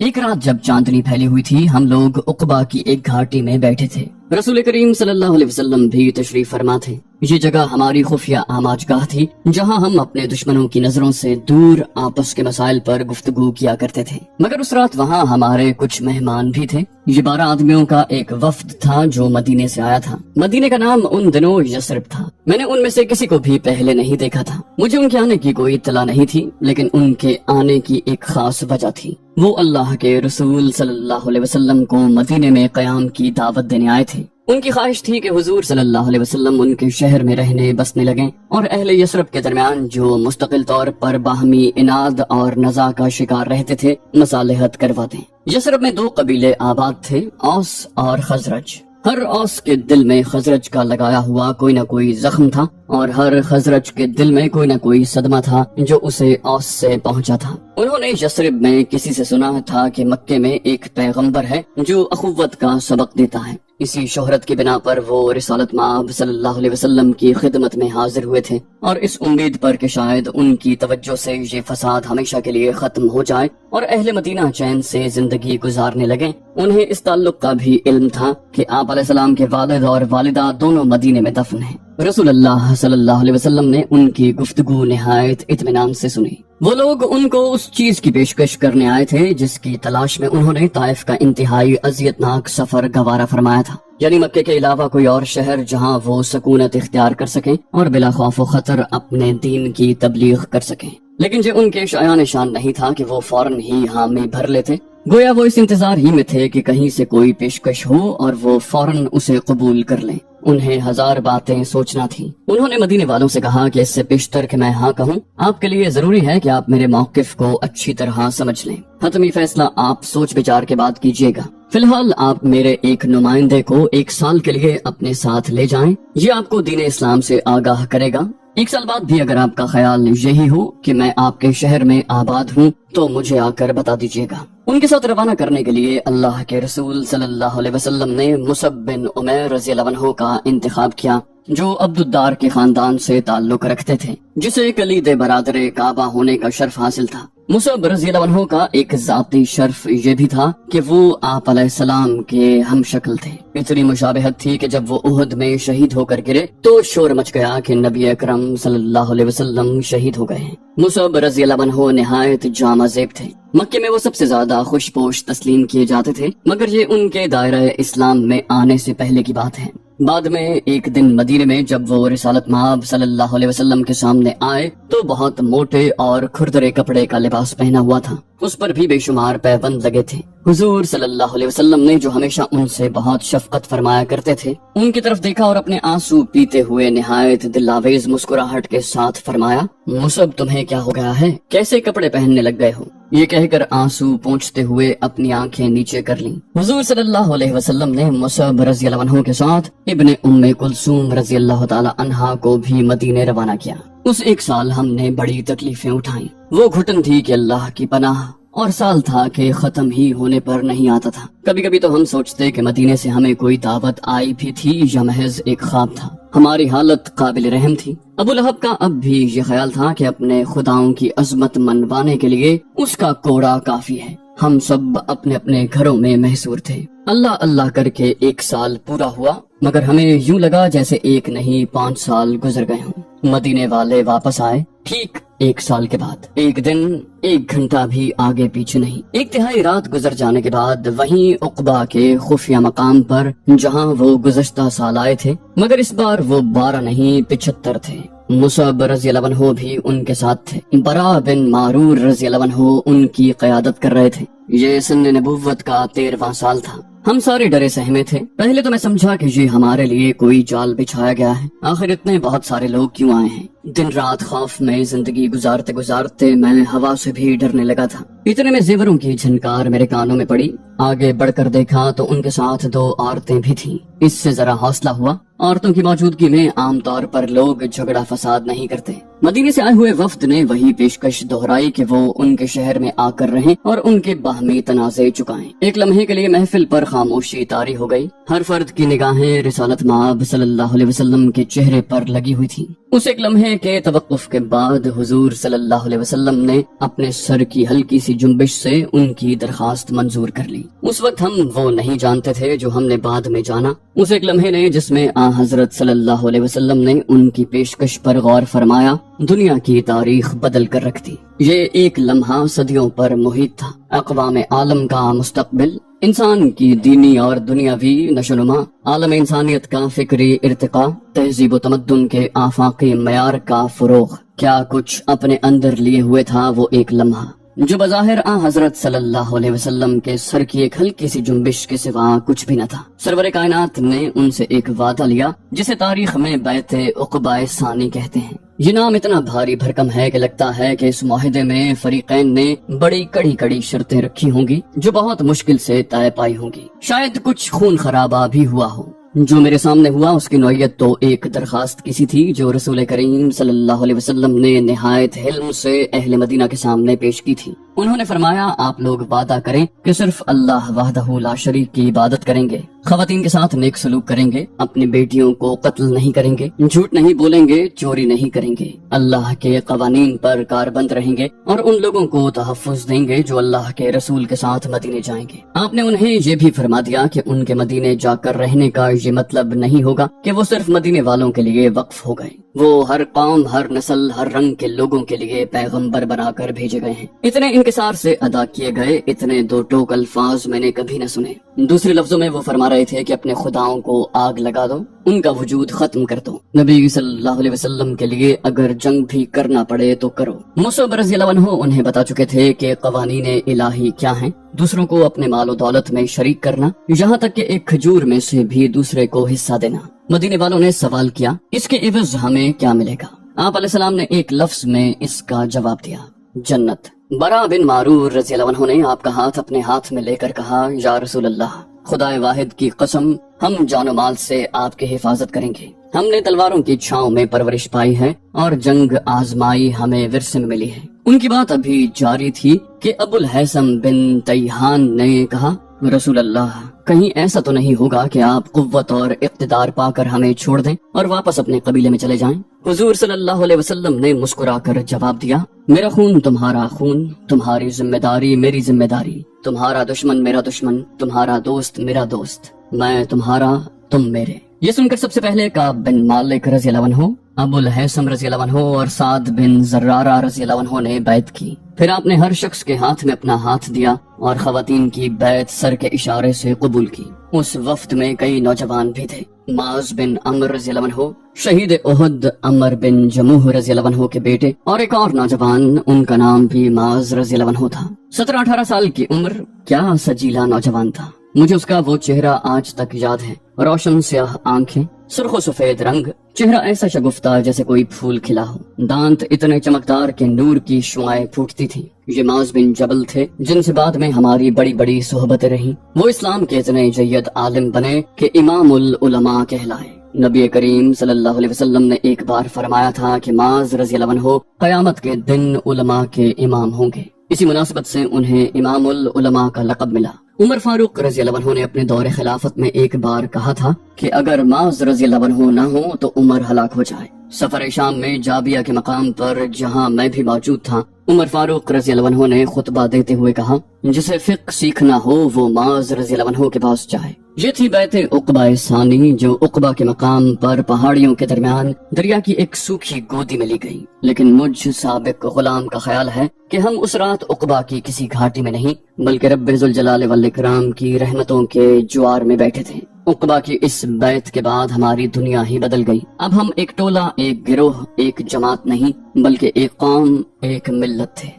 ایک رات جب چاندنی پھیلی ہوئی تھی، ہم لوگ عقبہ کی ایک گھاٹی میں بیٹھے تھے۔ رسول کریم صلی اللہ علیہ وسلم بھی تشریف فرما تھے۔ یہ جگہ ہماری خفیہ آماج گاہ تھی، جہاں ہم اپنے دشمنوں کی نظروں سے دور آپس کے مسائل پر گفتگو کیا کرتے تھے۔ مگر اس رات وہاں ہمارے کچھ مہمان بھی تھے۔ یہ 12 آدمیوں کا ایک وفد تھا جو مدینے سے آیا تھا۔ مدینے کا نام ان دنوں یثرب تھا۔ میں نے ان میں سے کسی کو بھی پہلے نہیں دیکھا تھا۔ مجھے ان کے آنے کی کوئی اطلاع نہیں تھی، لیکن ان کے آنے کی ایک خاص وجہ تھی۔ وہ اللہ کے رسول صلی اللہ علیہ وسلم کو مدینے میں قیام کی دعوت دینے آئے تھے۔ ان کی خواہش تھی کہ حضور صلی اللہ علیہ وسلم ان کے شہر میں رہنے بسنے لگیں اور اہل یثرب کے درمیان جو مستقل طور پر باہمی اناد اور نزاع کا شکار رہتے تھے مصالحت کروا دیں۔ یثرب میں 2 قبیلے آباد تھے، اوس اور خزرج۔ ہر اوس کے دل میں خزرج کا لگایا ہوا کوئی نہ کوئی زخم تھا، اور ہر خزرج کے دل میں کوئی نہ کوئی صدمہ تھا جو اسے اوس سے پہنچا تھا۔ انہوں نے یثرب میں کسی سے سنا تھا کہ مکے میں ایک پیغمبر ہے جو اخوت کا سبق دیتا ہے۔ اسی شہرت کی بنا پر وہ رسالت مآب صلی اللہ علیہ وسلم کی خدمت میں حاضر ہوئے تھے، اور اس امید پر کہ شاید ان کی توجہ سے یہ فساد ہمیشہ کے لیے ختم ہو جائے اور اہل مدینہ چین سے زندگی گزارنے لگیں۔ انہیں اس تعلق کا بھی علم تھا کہ آپ علیہ السلام کے والد اور والدہ دونوں مدینے میں دفن ہیں۔ رسول اللہ صلی اللہ علیہ وسلم نے ان کی گفتگو نہایت اطمینان سے سنی۔ وہ لوگ ان کو اس چیز کی پیشکش کرنے آئے تھے جس کی تلاش میں انہوں نے طائف کا انتہائی اذیتناک سفر گوارا فرمایا تھا، یعنی مکے کے علاوہ کوئی اور شہر جہاں وہ سکونت اختیار کر سکیں اور بلا خوف و خطر اپنے دین کی تبلیغ کر سکیں۔ لیکن جو ان کے شایان شان نہیں تھا کہ وہ فوراً ہی حامی بھر لیتے، گویا وہ اس انتظار ہی میں تھے کہ کہیں سے کوئی پیشکش ہو اور وہ فوراً اسے قبول کر لیں۔ انہیں 1000 باتیں سوچنا تھیں۔ انہوں نے مدینے والوں سے کہا کہ اس سے پیشتر کہ میں ہاں کہوں، آپ کے لیے ضروری ہے کہ آپ میرے موقف کو اچھی طرح سمجھ لیں۔ حتمی فیصلہ آپ سوچ بچار کے بعد کیجیے گا۔ فی الحال آپ میرے ایک نمائندے کو 1 سال کے لیے اپنے ساتھ لے جائیں، یہ آپ کو دین اسلام سے آگاہ کرے گا۔ 1 سال بعد بھی اگر آپ کا خیال یہی ہو کہ میں آپ کے شہر میں آباد ہوں تو مجھے آ کر بتا دیجیے گا۔ ان کے ساتھ روانہ کرنے کے لیے اللہ کے رسول صلی اللہ علیہ وسلم نے مصعب بن عمیر رضی اللہ عنہ کا انتخاب کیا، جو عبد الدار کے خاندان سے تعلق رکھتے تھے، جسے کلید برادر کعبہ ہونے کا شرف حاصل تھا۔ مصعب رضی اللہ عنہ کا ایک ذاتی شرف یہ بھی تھا کہ وہ آپ علیہ السلام کے ہم شکل تھے۔ اتنی مشابہت تھی کہ جب وہ احد میں شہید ہو کر گرے تو شور مچ گیا کہ نبی اکرم صلی اللہ علیہ وسلم شہید ہو گئے ہیں۔ مصعب رضی اللہ عنہ نہایت جامع زیب تھے۔ مکے میں وہ سب سے زیادہ خوش پوش تسلیم کیے جاتے تھے، مگر یہ ان کے دائرہ اسلام میں آنے سے پہلے کی بات ہے۔ بعد میں ایک دن مدینے میں جب وہ رسالت مآب صلی اللہ علیہ وسلم کے سامنے آئے تو بہت موٹے اور کھردرے کپڑے کا لباس پہنا ہوا تھا، اس پر بھی بے شمار پیبند لگے تھے۔ حضور صلی اللہ علیہ وسلم نے جو ہمیشہ ان سے بہت شفقت فرمایا کرتے تھے، ان کی طرف دیکھا اور اپنے آنسو پیتے ہوئے نہایت دلاویز مسکراہٹ کے ساتھ فرمایا، مصعب تمہیں کیا ہو گیا ہے؟ کیسے کپڑے پہننے لگ گئے ہو؟ یہ کہہ کر آنسو پونچھتے ہوئے اپنی آنکھیں نیچے کر لیں۔ حضور صلی اللہ علیہ وسلم نے مصعب رضی اللہ عنہ کے ساتھ ابن ام کلثوم رضی اللہ تعالی عنہا کو بھی مدینے روانہ کیا۔ اس 1 سال ہم نے بڑی تکلیفیں اٹھائیں۔ وہ گھٹن تھی کہ اللہ کی پناہ، اور سال تھا کہ ختم ہی ہونے پر نہیں آتا تھا۔ کبھی کبھی تو ہم سوچتے کہ مدینے سے ہمیں کوئی دعوت آئی بھی تھی یا محض ایک خواب تھا۔ ہماری حالت قابل رحم تھی۔ ابو لہب کا اب بھی یہ خیال تھا کہ اپنے خداؤں کی عظمت منوانے کے لیے اس کا کوڑا کافی ہے۔ ہم سب اپنے اپنے گھروں میں محصور تھے۔ اللہ اللہ کر کے 1 سال پورا ہوا، مگر ہمیں یوں لگا جیسے 1 نہیں 5 سال گزر گئے ہوں۔ مدینے والے واپس آئے ٹھیک 1 سال کے بعد، 1 دن 1 گھنٹہ بھی آگے پیچھے نہیں۔ 1 تہائی رات گزر جانے کے بعد وہیں عقبہ کے خفیہ مقام پر جہاں وہ گزشتہ سال آئے تھے، مگر اس بار وہ 12 نہیں 75 تھے۔ مصعب رضی اللہ عنہ بھی ان کے ساتھ تھے۔ برا بن معرور رضی اللہ عنہ ان کی قیادت کر رہے تھے۔ یہ سن نبوت کا 13واں سال تھا۔ ہم سارے ڈرے سہمے تھے۔ پہلے تو میں سمجھا کہ یہ ہمارے لیے کوئی جال بچھایا گیا ہے، آخر اتنے بہت سارے لوگ کیوں آئے ہیں۔ دن رات خوف میں زندگی گزارتے گزارتے میں ہوا سے بھی ڈرنے لگا تھا۔ اتنے میں زیوروں کی جھنکار میرے کانوں میں پڑی۔ آگے بڑھ کر دیکھا تو ان کے ساتھ 2 عورتیں بھی تھیں۔ اس سے ذرا حوصلہ ہوا۔ عورتوں کی موجودگی میں عام طور پر لوگ جھگڑا فساد نہیں کرتے، مدینے سے آئے ہوئے وفد نے وہی پیشکش دہرائی کہ وہ ان کے شہر میں آ کر رہیں اور ان کے باہمی تنازع چکائیں۔ ایک لمحے کے لیے محفل پر خاموشی طاری ہو گئی۔ ہر فرد کی نگاہیں رسالت مآب صلی اللہ علیہ وسلم کے چہرے پر لگی ہوئی تھی۔ اس ایک لمحے کے توقف کے بعد حضور صلی اللہ علیہ وسلم نے اپنے سر کی ہلکی سی جنبش سے ان کی درخواست منظور کر لی۔ اس وقت ہم وہ نہیں جانتے تھے جو ہم نے بعد میں جانا، اس ایک لمحے نے جس میں حضرت صلی اللہ علیہ وسلم نے ان کی پیشکش پر غور فرمایا، دنیا کی تاریخ بدل کر رکھ دی۔ یہ ایک لمحہ صدیوں پر محیط تھا، اقوام عالم کا مستقبل، انسان کی دینی اور دنیاوی نشوونما، عالم انسانیت کا فکری ارتقاء، تہذیب و تمدن کے آفاقی معیار کا فروغ، کیا کچھ اپنے اندر لیے ہوئے تھا وہ ایک لمحہ، جو بظاہر حضرت صلی اللہ علیہ وسلم کے سر کی ایک ہلکی سی جنبش کے سوا کچھ بھی نہ تھا۔ سرور کائنات نے ان سے ایک وعدہ لیا جسے تاریخ میں بیعت عقبہ ثانی کہتے ہیں۔ یہ نام اتنا بھاری بھرکم ہے کہ لگتا ہے کہ اس معاہدے میں فریقین نے بڑی کڑی شرطیں رکھی ہوں گی جو بہت مشکل سے طے پائی ہوں گی۔ شاید کچھ خون خرابہ بھی ہوا ہو۔ جو میرے سامنے ہوا اس کی نوعیت تو ایک درخواست کسی تھی جو رسول کریم صلی اللہ علیہ وسلم نے نہایت حلم سے اہل مدینہ کے سامنے پیش کی تھی۔ انہوں نے فرمایا، آپ لوگ وعدہ کریں کہ صرف اللہ وحدہ لا شریک کی عبادت کریں گے، خواتین کے ساتھ نیک سلوک کریں گے، اپنی بیٹیوں کو قتل نہیں کریں گے، جھوٹ نہیں بولیں گے، چوری نہیں کریں گے، اللہ کے قوانین پر کاربند رہیں گے اور ان لوگوں کو تحفظ دیں گے جو اللہ کے رسول کے ساتھ مدینے جائیں گے۔ آپ نے انہیں یہ بھی فرما دیا کہ ان کے مدینے جا کر رہنے کا یہ مطلب نہیں ہوگا کہ وہ صرف مدینے والوں کے لیے وقف ہو گئے، وہ ہر قوم، ہر نسل، ہر رنگ کے لوگوں کے لیے پیغمبر بنا کر بھیجے گئے ہیں۔ اتنے انکسار سے ادا کیے گئے اتنے دو ٹوک الفاظ میں نے کبھی نہ سنے۔ دوسرے لفظوں میں وہ فرما رہے تھے کہ اپنے خداؤں کو آگ لگا دو، ان کا وجود ختم کر دو، نبی صلی اللہ علیہ وسلم کے لیے اگر جنگ بھی کرنا پڑے تو کرو۔ مصعب رضی اللہ عنہ انہیں بتا چکے تھے کہ قوانین الہی کیا ہیں، دوسروں کو اپنے مال و دولت میں شریک کرنا، یہاں تک کہ ایک کھجور میں سے بھی دوسرے کو حصہ دینا۔ مدینے والوں نے سوال کیا، اس کے عوض ہمیں کیا ملے گا؟ آپ علیہ السلام نے ایک لفظ میں اس کا جواب دیا، جنت۔ برا بن معرور رضی اللہ عنہ نے آپ کا ہاتھ اپنے ہاتھ میں لے کر کہا، یا رسول اللہ، خدا واحد کی قسم، ہم جان و مال سے آپ کی حفاظت کریں گے۔ ہم نے تلواروں کی چھاؤں میں پرورش پائی ہے اور جنگ آزمائی ہمیں ورثے میں ملی ہے۔ ان کی بات ابھی جاری تھی کہ ابو الحیثم بن تیہان نے کہا، رسول اللہ، کہیں ایسا تو نہیں ہوگا کہ آپ قوت اور اقتدار پا کر ہمیں چھوڑ دیں اور واپس اپنے قبیلے میں چلے جائیں؟ حضور صلی اللہ علیہ وسلم نے مسکرا کر جواب دیا، میرا خون تمہارا خون، تمہاری ذمہ داری میری ذمہ داری، تمہارا دشمن میرا دشمن، تمہارا دوست میرا دوست، میں تمہارا تم میرے۔ یہ سن کر سب سے پہلے کعب بن مالک رضی اللہ عنہ، ابو الحیثم رضی اللہ عنہ اور سعد بن زرارہ رضی اللہ عنہ نے بیعت کی۔ پھر آپ نے ہر شخص کے ہاتھ میں اپنا ہاتھ دیا اور خواتین کی بیعت سر کے اشارے سے قبول کی۔ اس وفد میں کئی نوجوان بھی تھے، معاذ بن عمر رضی اللہ عنہ، شہید احد عمر بن جموح رضی اللہ عنہ کے بیٹے، اور ایک اور نوجوان، ان کا نام بھی معاذ رضی اللہ عنہ تھا۔ 17-18 سال کی عمر، کیا سجیلا نوجوان تھا۔ مجھے اس کا وہ چہرہ آج تک یاد ہے، روشن سیاہ آنکھیں، سرخ و سفید رنگ، چہرہ ایسا شگفتہ جیسے کوئی پھول کھلا ہو، دانت اتنے چمکدار کہ نور کی شعائیں پھوٹتی تھیں۔ یہ معاذ بن جبل تھے جن سے بعد میں ہماری بڑی بڑی صحبتیں رہیں۔ وہ اسلام کے اتنے جید عالم بنے کہ امام العلماء کہلائے۔ نبی کریم صلی اللہ علیہ وسلم نے ایک بار فرمایا تھا کہ معاذ رضی اللہ عنہ قیامت کے دن علماء کے امام ہوں گے، اسی مناسبت سے انہیں امام العلماء کا لقب ملا۔ عمر فاروق رضی اللہ عنہ نے اپنے دور خلافت میں ایک بار کہا تھا کہ اگر معاذ رضی اللہ عنہ نہ ہو تو عمر ہلاک ہو جائے۔ سفر شام میں جابیہ کے مقام پر جہاں میں بھی موجود تھا، عمر فاروق رضی اللہ عنہ نے خطبہ دیتے ہوئے کہا، جسے فقہ سیکھنا ہو وہ معاذ رضی اللہ عنہ کے پاس جائے۔ یہ تھی بیعت عقبہ ثانی، جو عقبہ کے مقام پر پہاڑیوں کے درمیان دریا کی ایک سوکھی گودی میں لی گئی۔ لیکن مجھ سابق غلام کا خیال ہے کہ ہم اس رات عقبہ کی کسی گھاٹی میں نہیں بلکہ رب ذوالجلال والاکرام کی رحمتوں کے جوار میں بیٹھے تھے۔ عقبہ کی اس بیعت کے بعد ہماری دنیا ہی بدل گئی۔ اب ہم ایک ٹولہ، ایک گروہ، ایک جماعت نہیں بلکہ ایک قوم، ایک ملت تھے۔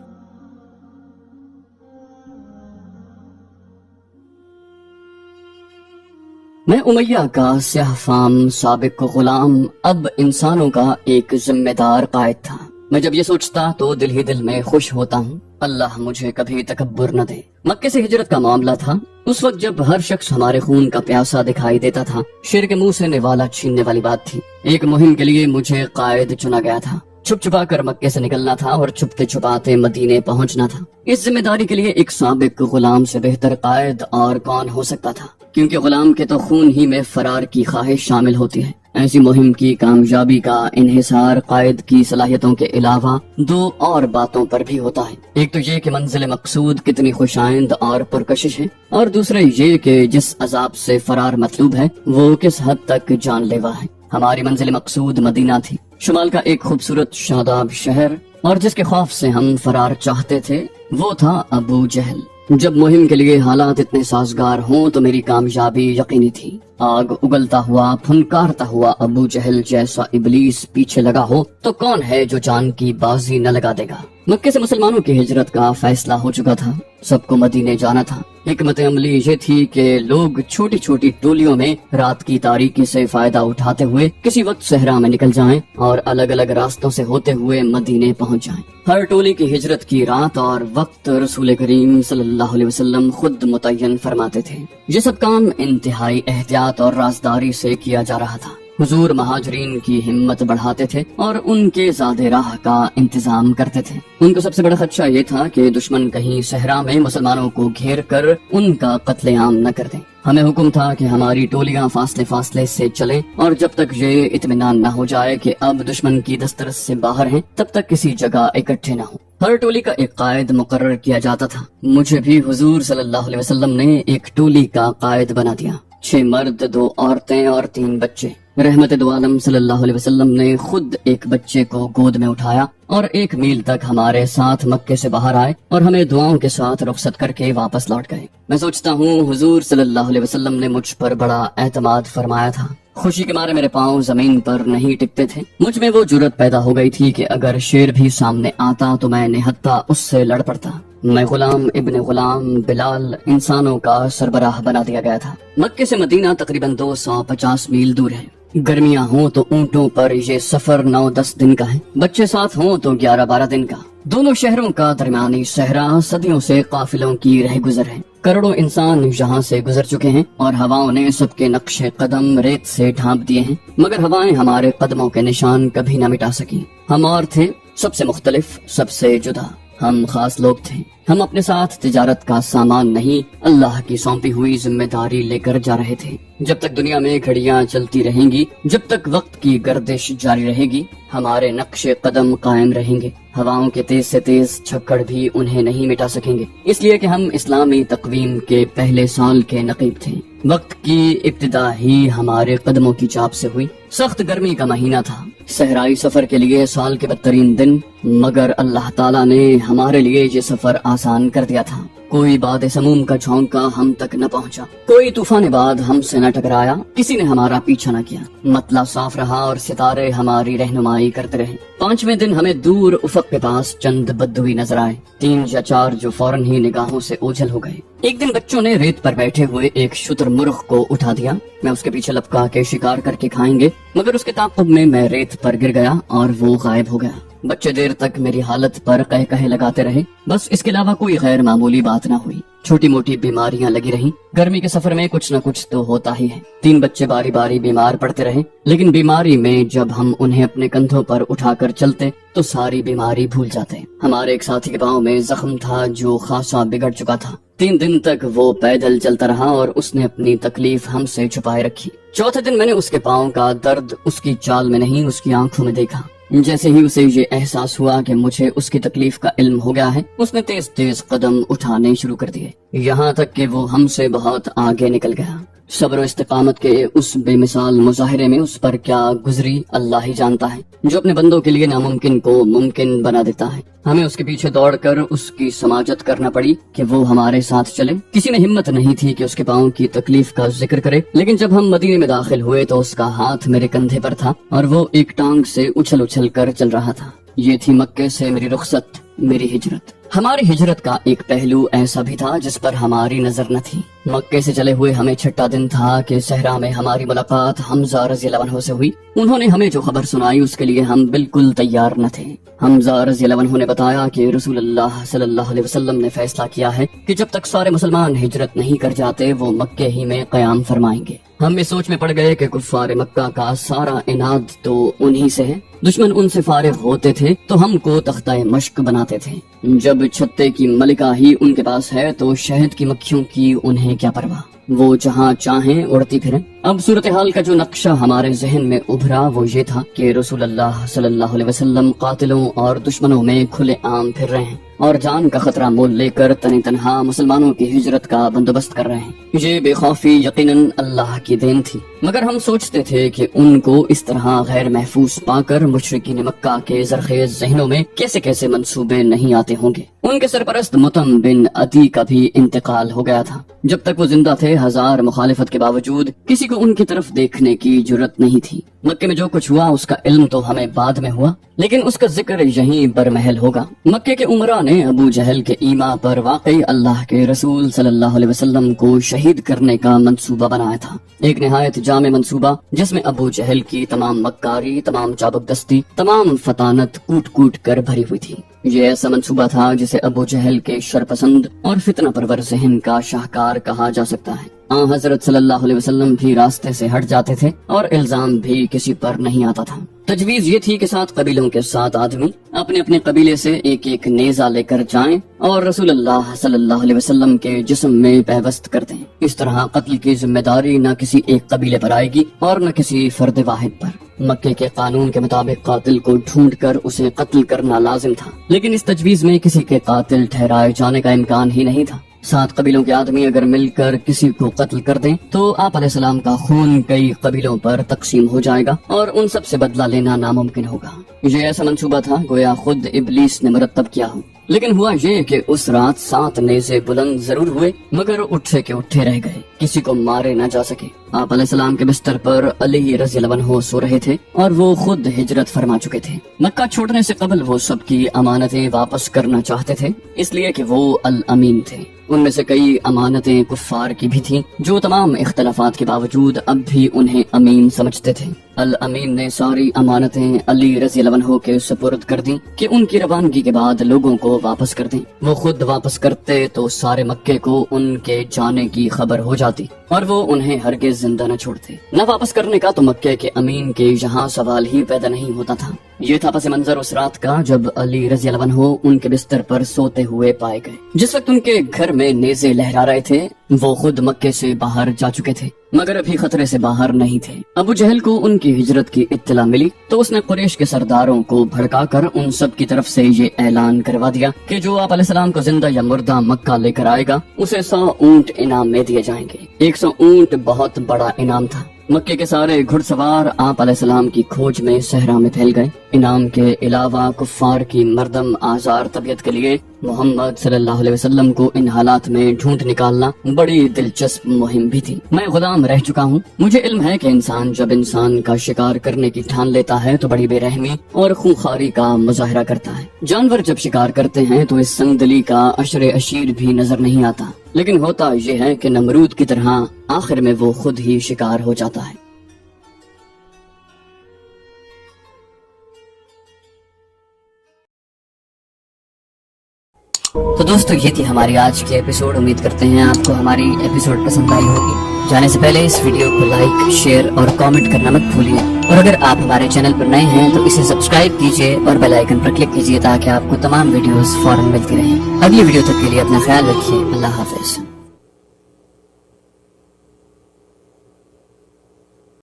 میں امیہ کا سیاہ فام سابق غلام اب انسانوں کا ایک ذمہ دار قائد تھا۔ میں جب یہ سوچتا تو دل ہی دل میں خوش ہوتا ہوں، اللہ مجھے کبھی تکبر نہ دے۔ مکے سے ہجرت کا معاملہ تھا، اس وقت جب ہر شخص ہمارے خون کا پیاسا دکھائی دیتا تھا، شیر کے منہ سے نوالا چھیننے والی بات تھی۔ ایک مہم کے لیے مجھے قائد چنا گیا تھا۔ چھپ چھپا کر مکے سے نکلنا تھا اور چھپتے چھپاتے مدینے پہنچنا تھا۔ اس ذمہ داری کے لیے ایک سابق غلام سے بہتر قائد اور کون ہو سکتا تھا، کیونکہ غلام کے تو خون ہی میں فرار کی خواہش شامل ہوتی ہے۔ ایسی مہم کی کامیابی کا انحصار قائد کی صلاحیتوں کے علاوہ دو اور باتوں پر بھی ہوتا ہے۔ ایک تو یہ کہ منزل مقصود کتنی خوشائند اور پرکشش ہے، اور دوسرا یہ کہ جس عذاب سے فرار مطلوب ہے وہ کس حد تک جان لیوا ہے۔ ہماری منزل مقصود مدینہ تھی، شمال کا ایک خوبصورت شاداب شہر، اور جس کے خوف سے ہم فرار چاہتے تھے وہ تھا ابو جہل۔ جب مہم کے لیے حالات اتنے سازگار ہوں تو میری کامیابی یقینی تھی۔ آگ اگلتا ہوا پھنکارتا ہوا ابو جہل جیسا ابلیس پیچھے لگا ہو تو کون ہے جو جان کی بازی نہ لگا دے گا۔ مکے سے مسلمانوں کی ہجرت کا فیصلہ ہو چکا تھا، سب کو مدینے جانا تھا۔ حکمت عملی یہ تھی کہ لوگ چھوٹی چھوٹی ٹولیوں میں رات کی تاریکی سے فائدہ اٹھاتے ہوئے کسی وقت صحرا میں نکل جائیں اور الگ الگ راستوں سے ہوتے ہوئے مدینے پہنچ جائیں۔ ہر ٹولی کی ہجرت کی رات اور وقت رسول کریم صلی اللہ علیہ وسلم خود متعین فرماتے تھے۔ یہ سب کام انتہائی احتیاط اور رازداری سے کیا جا رہا تھا۔ حضور مہاجرین کی ہمت بڑھاتے تھے اور ان کے زاد راہ کا انتظام کرتے تھے۔ ان کو سب سے بڑا خدشہ یہ تھا کہ دشمن کہیں صحرا میں مسلمانوں کو گھیر کر ان کا قتل عام نہ کر دیں۔ ہمیں حکم تھا کہ ہماری ٹولیاں فاصلے فاصلے سے چلیں، اور جب تک یہ اطمینان نہ ہو جائے کہ اب دشمن کی دسترس سے باہر ہیں تب تک کسی جگہ اکٹھے نہ ہوں۔ ہر ٹولی کا ایک قائد مقرر کیا جاتا تھا۔ مجھے بھی حضور صلی اللہ علیہ وسلم نے ایک ٹولی کا قائد بنا دیا۔ 6 مرد، 2 عورتیں اور 3 بچے۔ رحمت دو عالم صلی اللہ علیہ وسلم نے خود ایک بچے کو گود میں اٹھایا اور 1 میل تک ہمارے ساتھ مکے سے باہر آئے اور ہمیں دعاؤں کے ساتھ رخصت کر کے واپس لوٹ گئے۔ میں سوچتا ہوں حضور صلی اللہ علیہ وسلم نے مجھ پر بڑا اعتماد فرمایا تھا۔ خوشی کے مارے میرے پاؤں زمین پر نہیں ٹکتے تھے۔ مجھ میں وہ جرأت پیدا ہو گئی تھی کہ اگر شیر بھی سامنے آتا تو میں نہتا اس سے لڑ پڑتا۔ میں غلام ابن غلام بلال انسانوں کا سربراہ بنا دیا گیا تھا۔ مکے سے مدینہ تقریباً 250 میل دور ہے۔ گرمیاں ہوں تو اونٹوں پر یہ سفر 9-10 دن کا ہے، بچے ساتھ ہوں تو 11-12 دن کا۔ دونوں شہروں کا درمیانی صحرا صدیوں سے قافلوں کی رہ گزر ہے۔ کروڑوں انسان یہاں سے گزر چکے ہیں اور ہواؤں نے سب کے نقش قدم ریت سے ڈھانپ دیے ہیں، مگر ہوائیں ہمارے قدموں کے نشان کبھی نہ مٹا سکیں۔ ہم اور تھے، سب سے مختلف، سب سے جدا۔ ہم خاص لوگ تھے۔ ہم اپنے ساتھ تجارت کا سامان نہیں، اللہ کی سونپی ہوئی ذمہ داری لے کر جا رہے تھے۔ جب تک دنیا میں گھڑیاں چلتی رہیں گی، جب تک وقت کی گردش جاری رہے گی، ہمارے نقش قدم قائم رہیں گے۔ ہواؤں کے تیز سے تیز چھکڑ بھی انہیں نہیں مٹا سکیں گے، اس لیے کہ ہم اسلامی تقویم کے پہلے سال کے نقیب تھے۔ وقت کی ابتدا ہی ہمارے قدموں کی چاپ سے ہوئی۔ سخت گرمی کا مہینہ تھا، صحرائی سفر کے لیے سال کے بدترین دن، مگر اللہ تعالیٰ نے ہمارے لیے یہ سفر آسان کر دیا تھا۔ کوئی باد سموم کا جھونکا ہم تک نہ پہنچا، کوئی طوفان باد ہم سے نہ ٹکرایا، کسی نے ہمارا پیچھا نہ کیا۔ مطلع صاف رہا اور ستارے ہماری رہنمائی کرتے رہے۔ 5ویں دن ہمیں دور افق کے پاس چند بدوی نظر آئے، 3 یا 4 جو فوراً ہی نگاہوں سے اوجھل ہو گئے۔ ایک دن بچوں نے ریت پر بیٹھے ہوئے ایک شتر مرغ کو اٹھا دیا۔ میں اس کے پیچھے لپکا کے شکار کر کے کھائیں گے، مگر اس کے تعاقب میں ریت پر گر گیا اور وہ غائب ہو گیا۔ بچے دیر تک میری حالت پر کہے لگاتے رہے، بس اس کے علاوہ کوئی غیر معمولی بات نہ ہوئی۔ چھوٹی موٹی بیماریاں لگی رہیں، گرمی کے سفر میں کچھ نہ کچھ تو ہوتا ہی ہے۔ 3 بچے باری باری بیمار پڑتے رہے، لیکن بیماری میں جب ہم انہیں اپنے کندھوں پر اٹھا کر چلتے تو ساری بیماری بھول جاتے۔ ہمارے ایک ساتھی کے پاؤں میں زخم تھا جو خاصا بگڑ چکا تھا۔ 3 دن تک وہ پیدل چلتا رہا اور اس نے اپنی تکلیف ہم سے چھپائے رکھی۔ 4تھے دن میں نے اس کے پاؤں کا درد اس کی چال میں نہیں، اس کی آنکھوں میں دیکھا۔ جیسے ہی اسے یہ احساس ہوا کہ مجھے اس کی تکلیف کا علم ہو گیا ہے، اس نے تیز تیز قدم اٹھانے شروع کر دیے، یہاں تک کہ وہ ہم سے بہت آگے نکل گیا۔ صبر و استقامت کے اس بے مثال مظاہرے میں اس پر کیا گزری اللہ ہی جانتا ہے، جو اپنے بندوں کے لیے ناممکن کو ممکن بنا دیتا ہے۔ ہمیں اس کے پیچھے دوڑ کر اس کی سماجت کرنا پڑی کہ وہ ہمارے ساتھ چلے۔ کسی میں ہمت نہیں تھی کہ اس کے پاؤں کی تکلیف کا ذکر کرے، لیکن جب ہم مدینے میں داخل ہوئے تو اس کا ہاتھ میرے کندھے پر تھا اور وہ ایک ٹانگ سے اچھل اچھل کر چل رہا تھا۔ یہ تھی مکے سے میری رخصت، میری ہجرت۔ ہماری ہجرت کا ایک پہلو ایسا بھی تھا جس پر ہماری نظر نہ تھی۔ مکے سے چلے ہوئے ہمیں 6واں دن تھا کہ صحرا میں ہماری ملاقات حمزہ رضی اللہ عنہ سے ہوئی۔ انہوں نے ہمیں جو خبر سنائی اس کے لیے ہم بالکل تیار نہ تھے۔ حمزہ رضی اللہ عنہ نے بتایا کہ رسول اللہ صلی اللہ علیہ وسلم نے فیصلہ کیا ہے کہ جب تک سارے مسلمان ہجرت نہیں کر جاتے وہ مکے ہی میں قیام فرمائیں گے۔ ہم اس سوچ میں پڑ گئے کہ کفار مکہ کا سارا عناد تو انہی سے ہے۔ دشمن ان سے فارغ ہوتے تھے تو ہم کو تختہ مشق بناتے تھے۔ جب چھتے کی ملکہ ہی ان کے پاس ہے تو شہد کی مکھیوں کی انہیں کیا پرواہ، وہ جہاں چاہیں اڑتی پھریں۔ اب صورتحال کا جو نقشہ ہمارے ذہن میں ابھرا وہ یہ تھا کہ رسول اللہ صلی اللہ علیہ وسلم قاتلوں اور دشمنوں میں کھلے عام پھر رہے ہیں اور جان کا خطرہ مول لے کر تنی تنہا مسلمانوں کی ہجرت کا بندوبست کر رہے ہیں۔ یہ بے خوفی یقیناً اللہ کی دین تھی، مگر ہم سوچتے تھے کہ ان کو اس طرح غیر محفوظ پا کر مشرکین مکہ کے زرخیز ذہنوں میں کیسے کیسے منصوبے نہیں آتے ہوں گے۔ ان کے سرپرست مطعم بن عدی کا بھی انتقال ہو گیا تھا۔ جب تک وہ زندہ تھے ہزار مخالفت کے باوجود کسی کو ان کی طرف دیکھنے کی جرت نہیں تھی۔ مکے میں جو کچھ ہوا اس کا علم تو ہمیں بعد میں ہوا، لیکن اس کا ذکر یہیں برمحل ہوگا۔ مکے کے عمرا نے ابو جہل کے ایما پر واقعی اللہ کے رسول صلی اللہ علیہ وسلم کو شہید کرنے کا منصوبہ بنایا تھا، ایک نہایت جامع منصوبہ جس میں ابو جہل کی تمام مکاری، تمام چابک دستی، تمام فطانت کوٹ کوٹ کر بھری ہوئی تھی۔ یہ ایسا منصوبہ تھا جسے ابو جہل کے شرپسند اور فتنہ پرور ذہن کا شاہکار کہا جا سکتا ہے۔ حضرت صلی اللہ علیہ وسلم بھی راستے سے ہٹ جاتے تھے اور الزام بھی کسی پر نہیں آتا تھا۔ تجویز یہ تھی کہ 7 قبیلوں کے 7 آدمی اپنے اپنے قبیلے سے ایک ایک نیزہ لے کر جائیں اور رسول اللہ صلی اللہ علیہ وسلم کے جسم میں پیوست کر دیں۔ اس طرح قتل کی ذمہ داری نہ کسی ایک قبیلے پر آئے گی اور نہ کسی فرد واحد پر۔ مکے کے قانون کے مطابق قاتل کو ڈھونڈ کر اسے قتل کرنا لازم تھا، لیکن اس تجویز میں کسی کے قاتل ٹھہرائے جانے کا امکان ہی نہیں تھا۔ 7 قبیلوں کے آدمی اگر مل کر کسی کو قتل کر دیں تو آپ علیہ السلام کا خون کئی قبیلوں پر تقسیم ہو جائے گا اور ان سب سے بدلہ لینا ناممکن ہوگا۔ یہ ایسا منصوبہ تھا گویا خود ابلیس نے مرتب کیا ہو، لیکن ہوا یہ کہ اس رات 7 نیزے بلند ضرور ہوئے مگر اٹھے کے اٹھے رہ گئے، کسی کو مارے نہ جا سکے۔ آپ علیہ السلام کے بستر پر علی رضی اللہ عنہ سو رہے تھے اور وہ خود ہجرت فرما چکے تھے۔ مکہ چھوڑنے سے قبل وہ سب کی امانتیں واپس کرنا چاہتے تھے، اس لیے کہ وہ الامین تھے۔ ان میں سے کئی امانتیں کفار کی بھی تھیں جو تمام اختلافات کے باوجود اب بھی انہیں امین سمجھتے تھے۔ الامین نے ساری امانتیں علی رضی اللہ عنہ کے سپرد کر دیں کہ ان کی روانگی کے بعد لوگوں کو واپس کر دیں۔ وہ خود واپس کرتے تو سارے مکے کو ان کے جانے کی خبر ہو جاتی اور وہ انہیں ہرگز زندہ نہ چھوڑتے۔ نہ واپس کرنے کا تو مکے کے امین کے یہاں سوال ہی پیدا نہیں ہوتا تھا۔ یہ تھا پس منظر اس رات کا جب علی رضی اللہ عنہ ان کے بستر پر سوتے ہوئے پائے گئے۔ جس وقت ان کے گھر میں نیزے لہرا رہے تھے وہ خود مکے سے باہر جا چکے تھے مگر ابھی خطرے سے باہر نہیں تھے۔ ابو جہل کو ان کی ہجرت کی اطلاع ملی تو اس نے قریش کے سرداروں کو بھڑکا کر ان سب کی طرف سے یہ اعلان کروا دیا کہ جو آپ علیہ السلام کو زندہ یا مردہ مکہ لے کر آئے گا اسے 100 اونٹ انعام میں دیے جائیں گے۔ 100 اونٹ بہت بڑا انعام تھا۔ مکے کے سارے گھڑ سوار آپ علیہ السلام کی کھوج میں صحرا میں پھیل گئے۔ انعام کے علاوہ کفار کی مردم آزار طبیعت کے لیے محمد صلی اللہ علیہ وسلم کو ان حالات میں ڈھونڈ نکالنا بڑی دلچسپ مہم بھی تھی۔ میں غلام رہ چکا ہوں، مجھے علم ہے کہ انسان جب انسان کا شکار کرنے کی ٹھان لیتا ہے تو بڑی بے رحمی اور خونخواری کا مظاہرہ کرتا ہے۔ جانور جب شکار کرتے ہیں تو اس سنگدلی کا عشر اشیر بھی نظر نہیں آتا، لیکن ہوتا یہ ہے کہ نمرود کی طرح آخر میں وہ خود ہی شکار ہو جاتا ہے۔ تو دوستو یہ تھی ہماری آج کی ایپیسوڈ۔ امید کرتے ہیں آپ کو ہماری ایپیسوڈ پسند آئی ہوگی۔ جانے سے پہلے اس ویڈیو کو لائک، شیئر اور کامنٹ کرنا مت بھولیے، اور اگر آپ ہمارے چینل پر نئے ہیں تو اسے سبسکرائب کیجیے اور بیل آئیکن پر کلک کیجیے تاکہ آپ کو تمام ویڈیوز فوراً ملتی رہیں۔ اگلی ویڈیو تک کے لیے اپنا خیال رکھیے۔ اللہ حافظ۔